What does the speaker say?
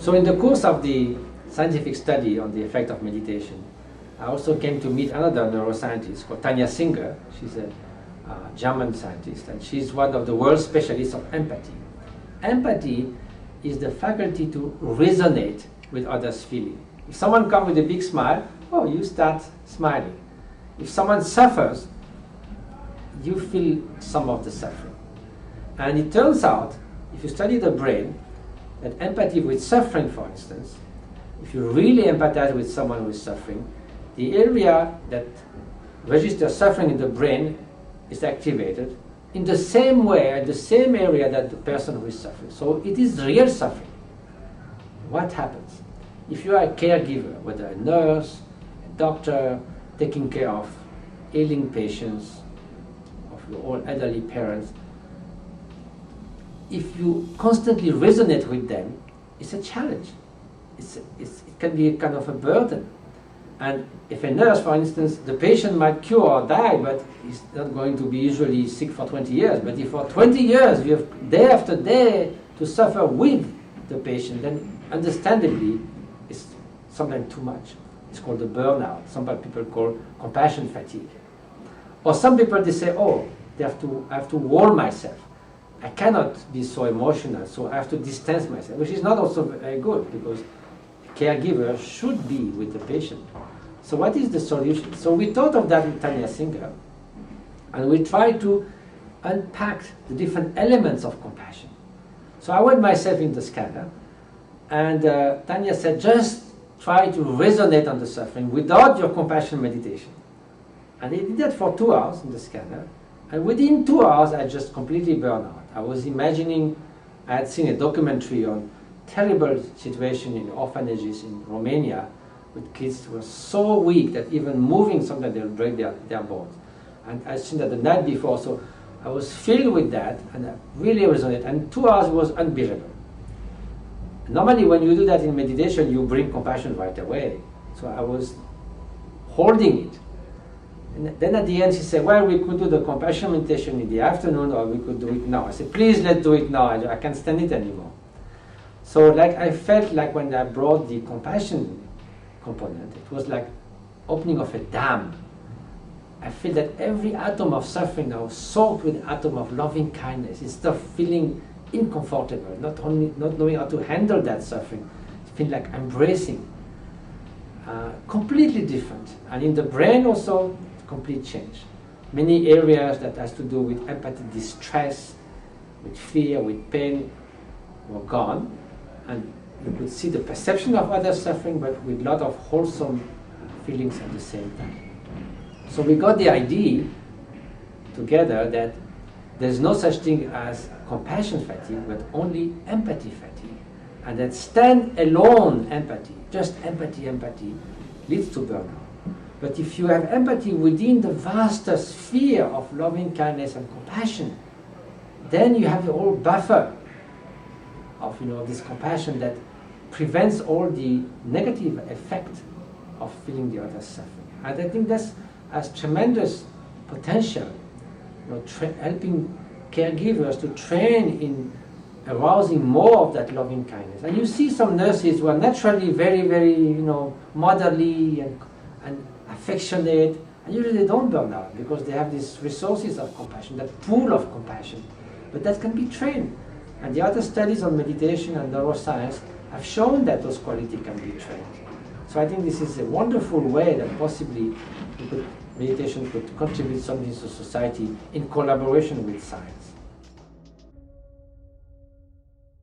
So in the course of the scientific study on the effect of meditation, I also came to meet another neuroscientist called Tanya Singer. She's a German scientist, and she's one of the world specialists of empathy. Empathy is the faculty to resonate with others' feeling. If someone comes with a big smile, oh, you start smiling. If someone suffers, you feel some of the suffering. And it turns out, if you study the brain, that empathy with suffering, for instance, if you really empathize with someone who is suffering, the area that registers suffering in the brain is activated in the same way, in the same area that the person who is suffering. So it is real suffering. What happens? If you are a caregiver, whether a nurse, a doctor, taking care of ailing patients, of your old elderly parents, if you constantly resonate with them, it's a challenge. It can be a kind of a burden. And if a nurse, for instance, the patient might cure or die, but he's not going to be usually sick for 20 years. But if for 20 years you have day after day to suffer with the patient, then understandably it's sometimes too much. It's called the burnout. Some people call compassion fatigue. Or some people, they say, oh, I have to wall myself. I cannot be so emotional, so I have to distance myself, which is not also very good, because the caregiver should be with the patient. So what is the solution? So we thought of that with Tanya Singer, and we tried to unpack the different elements of compassion. So I went myself in the scanner, and Tanya said, just try to resonate on the suffering without your compassion meditation. And I did that for 2 hours in the scanner, and within 2 hours I just completely burned out. I was imagining, I had seen a documentary on terrible situation in orphanages in Romania with kids who were so weak that even moving sometimes they'll break their bones. And I'd seen that the night before, so I was filled with that, and I really resonated, and 2 hours was unbearable. Normally when you do that in meditation, you bring compassion right away. So I was holding it. And then at the end she said, well, we could do the compassion meditation in the afternoon, or we could do it now. I said, please, let's do it now. I can't stand it anymore. So I felt like when I brought the compassion component, it was like opening of a dam. I feel that every atom of suffering now soaked with an atom of loving kindness. Instead of feeling uncomfortable, not knowing how to handle that suffering, I feel like embracing. Completely different. And in the brain also, complete change. Many areas that has to do with empathy, distress, with fear, with pain, were gone. And you could see the perception of others suffering, but with a lot of wholesome feelings at the same time. So we got the idea together that there's no such thing as compassion fatigue, but only empathy fatigue. And that stand-alone empathy, just empathy, leads to burnout. But if you have empathy within the vaster sphere of loving kindness and compassion, then you have the whole buffer of this compassion that prevents all the negative effect of feeling the other suffering. And I think that has tremendous potential, helping caregivers to train in arousing more of that loving kindness. And you see some nurses who are naturally very, very, motherly and affectionate, and usually they don't burn out because they have these resources of compassion, that pool of compassion. But that can be trained. And the other studies on meditation and neuroscience have shown that those qualities can be trained. So I think this is a wonderful way that possibly meditation could contribute something to society in collaboration with science.